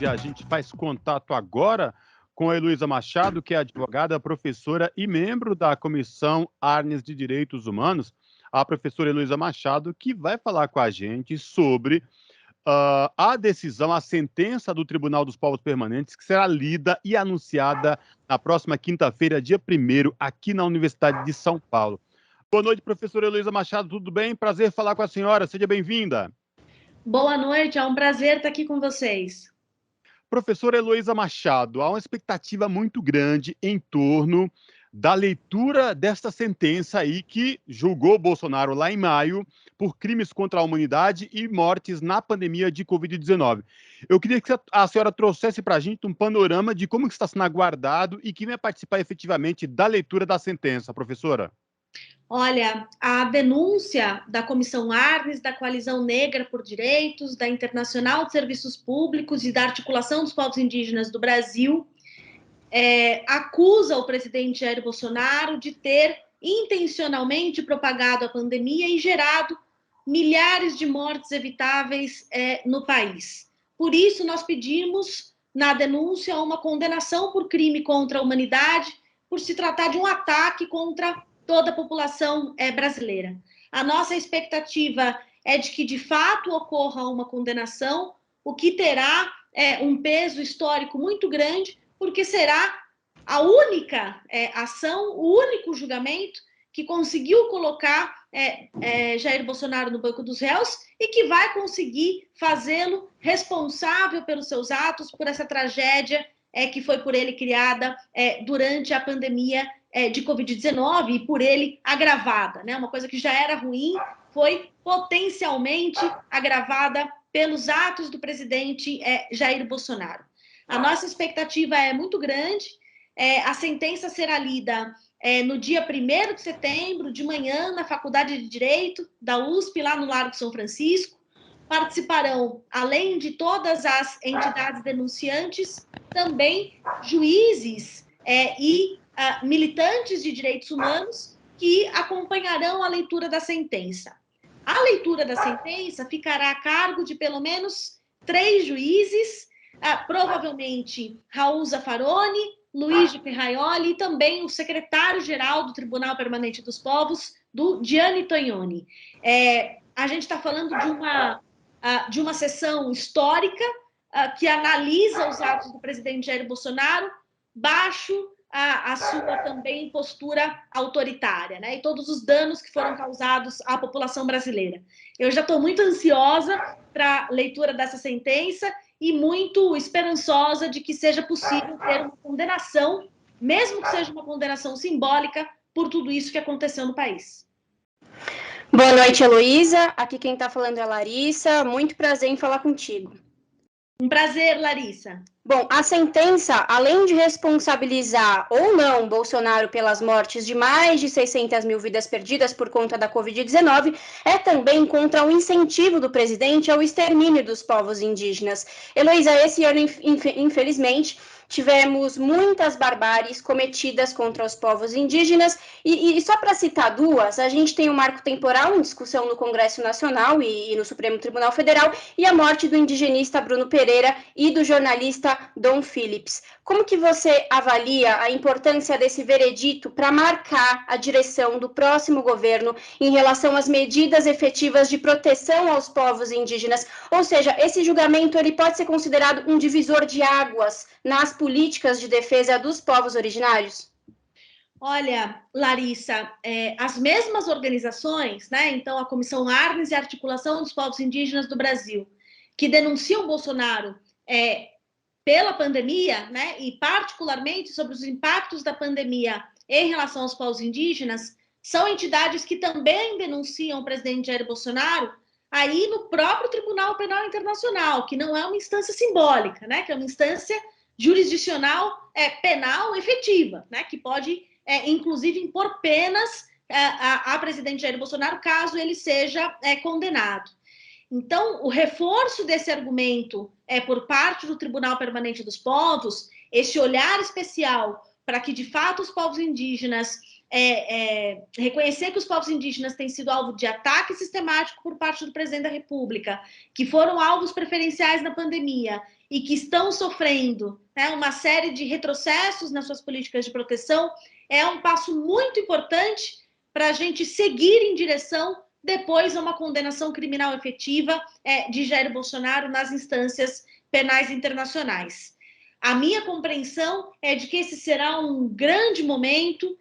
E a gente faz contato agora com a Heloísa Machado, que é advogada, professora e membro da Comissão Arnes de Direitos Humanos. A professora Heloísa Machado, que vai falar com a gente sobre a decisão, a sentença do Tribunal dos Povos Permanentes, que será lida e anunciada na próxima quinta-feira, dia 1º, aqui na Universidade de São Paulo. Boa noite, professora Heloísa Machado, tudo bem? Prazer falar com a senhora, seja bem-vinda. Boa noite, é um prazer estar aqui com vocês. Professora Heloísa Machado, há uma expectativa muito grande em torno da leitura desta sentença aí que julgou Bolsonaro lá em maio por crimes contra a humanidade e mortes na pandemia de Covid-19. Eu queria que a senhora trouxesse para a gente um panorama de como está sendo aguardado e quem vai participar efetivamente da leitura da sentença, professora. Olha, a denúncia da Comissão Arnes, da Coalizão Negra por Direitos, da Internacional de Serviços Públicos e da Articulação dos Povos Indígenas do Brasil acusa o presidente Jair Bolsonaro de ter intencionalmente propagado a pandemia e gerado milhares de mortes evitáveis no país. Por isso, nós pedimos na denúncia uma condenação por crime contra a humanidade, por se tratar de um ataque contra toda a população brasileira. A nossa expectativa é de que, de fato, ocorra uma condenação, o que terá um peso histórico muito grande, porque será a única ação, o único julgamento que conseguiu colocar Jair Bolsonaro no banco dos réus e que vai conseguir fazê-lo responsável pelos seus atos, por essa tragédia que foi por ele criada durante a pandemia de Covid-19 e por ele agravada, né? Uma coisa que já era ruim foi potencialmente agravada pelos atos do presidente Jair Bolsonaro. A nossa expectativa é muito grande, a sentença será lida no dia 1º de setembro, de manhã, na Faculdade de Direito da USP, lá no Largo São Francisco. Participarão, além de todas as entidades denunciantes, também juízes e militantes de direitos humanos que acompanharão a leitura da sentença. A leitura da sentença ficará a cargo de pelo menos 3 juízes, provavelmente Raul Zaffaroni, Luiz de Ferraioli e também o secretário-geral do Tribunal Permanente dos Povos, do Gianni Tognoni. A gente está falando de uma sessão histórica que analisa os atos do presidente Jair Bolsonaro baixo a sua também postura autoritária, né? E todos os danos que foram causados à população brasileira. Eu já estou muito ansiosa para a leitura dessa sentença e muito esperançosa de que seja possível ter uma condenação, mesmo que seja uma condenação simbólica, por tudo isso que aconteceu no país. Boa noite, Heloísa. Aqui quem está falando é a Larissa. Muito prazer em falar contigo. Um prazer, Larissa. Bom, a sentença, além de responsabilizar ou não Bolsonaro pelas mortes de mais de 600 mil vidas perdidas por conta da Covid-19, é também contra o incentivo do presidente ao extermínio dos povos indígenas. Heloísa, esse ano, infelizmente, tivemos muitas barbáries cometidas contra os povos indígenas e só para citar duas, a gente tem o marco temporal em discussão no Congresso Nacional e no Supremo Tribunal Federal e a morte do indigenista Bruno Pereira e do jornalista Dom Phillips. Como que você avalia a importância desse veredito para marcar a direção do próximo governo em relação às medidas efetivas de proteção aos povos indígenas? Ou seja, esse julgamento ele pode ser considerado um divisor de águas nas políticas de defesa dos povos originários? Olha, Larissa, as mesmas organizações, né, então a Comissão Arnes e a Articulação dos Povos Indígenas do Brasil, que denunciam Bolsonaro pela pandemia, né, e particularmente sobre os impactos da pandemia em relação aos povos indígenas, são entidades que também denunciam o presidente Jair Bolsonaro aí no próprio Tribunal Penal Internacional, que não é uma instância simbólica, né, que é uma instância jurisdicional penal efetiva, né, que pode, inclusive, impor penas a presidente Jair Bolsonaro caso ele seja condenado. Então, o reforço desse argumento por parte do Tribunal Permanente dos Povos, esse olhar especial para que, de fato, os povos indígenas, reconhecer que os povos indígenas têm sido alvo de ataque sistemático por parte do presidente da República, que foram alvos preferenciais na pandemia e que estão sofrendo, né, uma série de retrocessos nas suas políticas de proteção, é um passo muito importante para a gente seguir em direção depois a uma condenação criminal efetiva de Jair Bolsonaro nas instâncias penais internacionais. A minha compreensão é de que esse será um grande momento,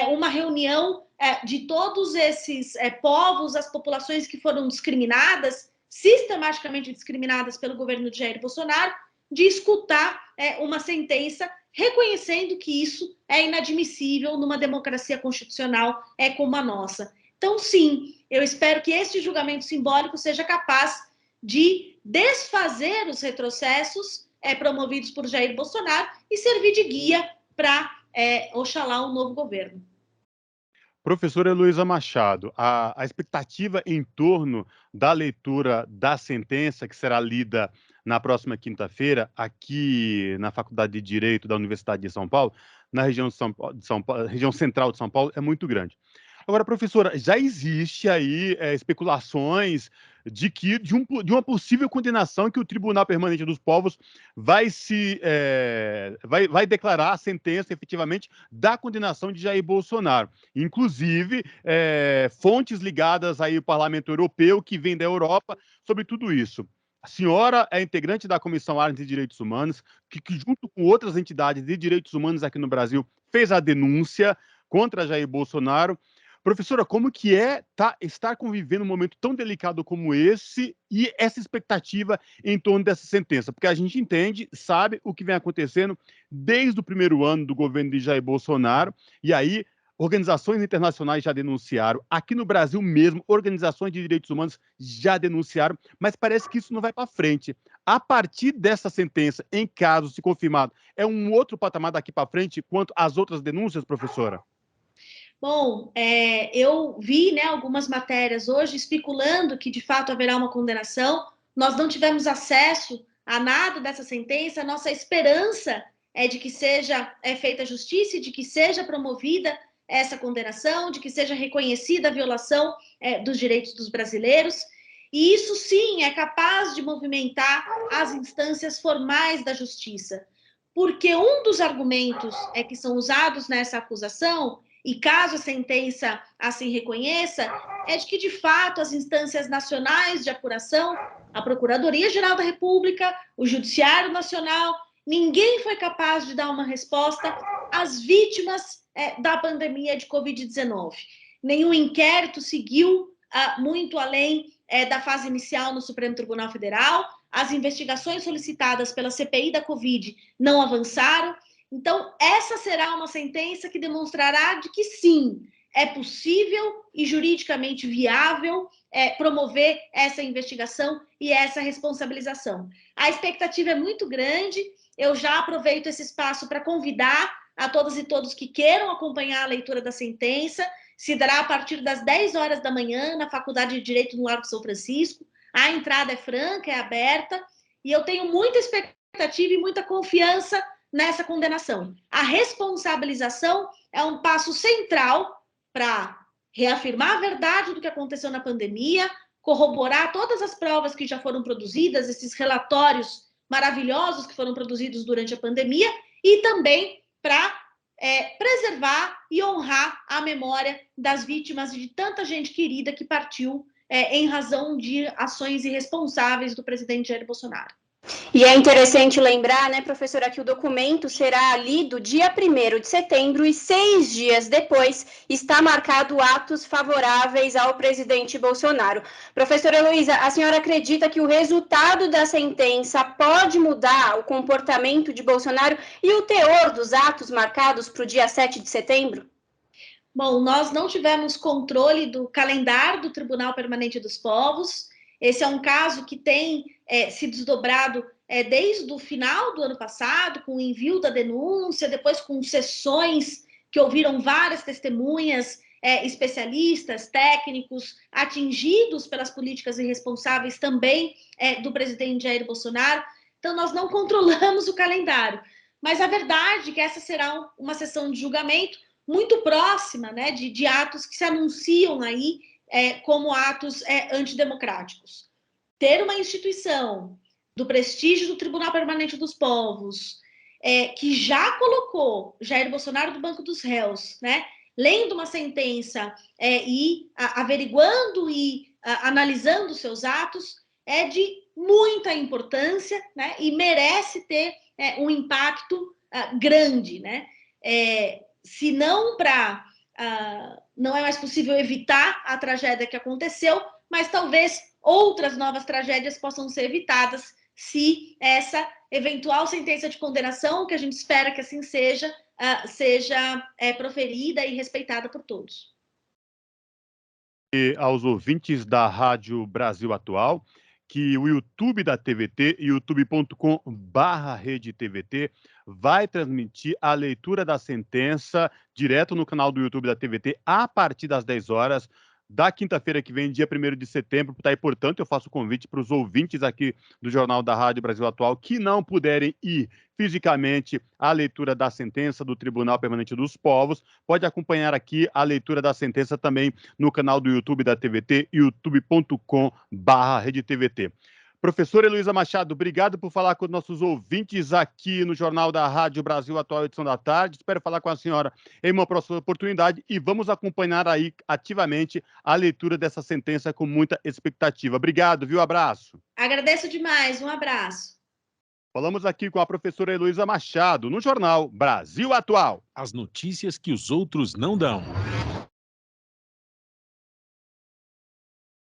uma reunião de todos esses povos, as populações que foram discriminadas, sistematicamente discriminadas pelo governo de Jair Bolsonaro, de escutar uma sentença reconhecendo que isso é inadmissível numa democracia constitucional como a nossa. Então, sim, eu espero que este julgamento simbólico seja capaz de desfazer os retrocessos promovidos por Jair Bolsonaro e servir de guia para, oxalá, um novo governo. Professora Heloísa Machado, a expectativa em torno da leitura da sentença que será lida na próxima quinta-feira, aqui na Faculdade de Direito da Universidade de São Paulo, na região região central de São Paulo, é muito grande. Agora, professora, já existe aí especulações de que de uma possível condenação que o Tribunal Permanente dos Povos vai declarar a sentença efetivamente da condenação de Jair Bolsonaro. Inclusive, fontes ligadas aí ao Parlamento Europeu, que vem da Europa, sobre tudo isso. A senhora é integrante da Comissão Arnes de Direitos Humanos, que junto com outras entidades de direitos humanos aqui no Brasil, fez a denúncia contra Jair Bolsonaro. Professora, como que estar convivendo um momento tão delicado como esse e essa expectativa em torno dessa sentença? Porque a gente entende, sabe o que vem acontecendo desde o primeiro ano do governo de Jair Bolsonaro, e aí organizações internacionais já denunciaram, aqui no Brasil mesmo, organizações de direitos humanos já denunciaram, mas parece que isso não vai para frente. A partir dessa sentença, em caso se confirmado, é um outro patamar daqui para frente quanto às outras denúncias, professora? Bom, eu vi algumas matérias hoje especulando que de fato haverá uma condenação. Nós não tivemos acesso a nada dessa sentença. A nossa esperança é de que seja feita justiça e de que seja promovida essa condenação, de que seja reconhecida a violação dos direitos dos brasileiros. E isso sim é capaz de movimentar as instâncias formais da justiça, porque um dos argumentos que são usados nessa acusação, e caso a sentença assim reconheça, é de que, de fato, as instâncias nacionais de apuração, a Procuradoria-Geral da República, o Judiciário Nacional, ninguém foi capaz de dar uma resposta às vítimas da pandemia de Covid-19. Nenhum inquérito seguiu muito além da fase inicial no Supremo Tribunal Federal, as investigações solicitadas pela CPI da Covid não avançaram. Então, essa será uma sentença que demonstrará de que, sim, é possível e juridicamente viável promover essa investigação e essa responsabilização. A expectativa é muito grande. Eu já aproveito esse espaço para convidar a todas e todos que queiram acompanhar a leitura da sentença. Se dará a partir das 10 horas da manhã na Faculdade de Direito no Largo São Francisco. A entrada é franca, é aberta, e eu tenho muita expectativa e muita confiança nessa condenação. A responsabilização é um passo central para reafirmar a verdade do que aconteceu na pandemia, corroborar todas as provas que já foram produzidas, esses relatórios maravilhosos que foram produzidos durante a pandemia, e também para preservar e honrar a memória das vítimas e de tanta gente querida que partiu em razão de ações irresponsáveis do presidente Jair Bolsonaro. E é interessante lembrar, né, professora, que o documento será lido dia 1º de setembro e 6 dias depois está marcado atos favoráveis ao presidente Bolsonaro. Professora Heloísa, a senhora acredita que o resultado da sentença pode mudar o comportamento de Bolsonaro e o teor dos atos marcados para o dia 7 de setembro? Bom, nós não tivemos controle do calendário do Tribunal Permanente dos Povos. Esse é um caso que tem se desdobrado desde o final do ano passado, com o envio da denúncia, depois com sessões que ouviram várias testemunhas, especialistas, técnicos, atingidos pelas políticas irresponsáveis também do presidente Jair Bolsonaro. Então, nós não controlamos o calendário. Mas a verdade é que essa será uma sessão de julgamento muito próxima, né, de atos que se anunciam aí como atos antidemocráticos. Ter uma instituição do prestígio do Tribunal Permanente dos Povos, que já colocou Jair Bolsonaro do banco dos réus, né? Lendo uma sentença e averiguando e analisando seus atos, é de muita importância, né? E merece ter um impacto grande, né? Se não não é mais possível evitar a tragédia que aconteceu, mas talvez outras novas tragédias possam ser evitadas se essa eventual sentença de condenação, que a gente espera que assim seja, seja proferida e respeitada por todos. E aos ouvintes da Rádio Brasil Atual, que o YouTube da TVT, youtube.com/redetvt, vai transmitir a leitura da sentença direto no canal do YouTube da TVT a partir das 10 horas da quinta-feira que vem, dia 1º de setembro. Tá? E, portanto, eu faço o convite para os ouvintes aqui do Jornal da Rádio Brasil Atual que não puderem ir fisicamente à leitura da sentença do Tribunal Permanente dos Povos, pode acompanhar aqui a leitura da sentença também no canal do YouTube da TVT, youtube.com/redetvt. Professora Heloísa Machado, obrigado por falar com os nossos ouvintes aqui no Jornal da Rádio Brasil Atual, edição da tarde. Espero falar com a senhora em uma próxima oportunidade e vamos acompanhar aí ativamente a leitura dessa sentença com muita expectativa. Obrigado, viu? Abraço. Agradeço demais, um abraço. Falamos aqui com a professora Heloísa Machado, no Jornal Brasil Atual. As notícias que os outros não dão.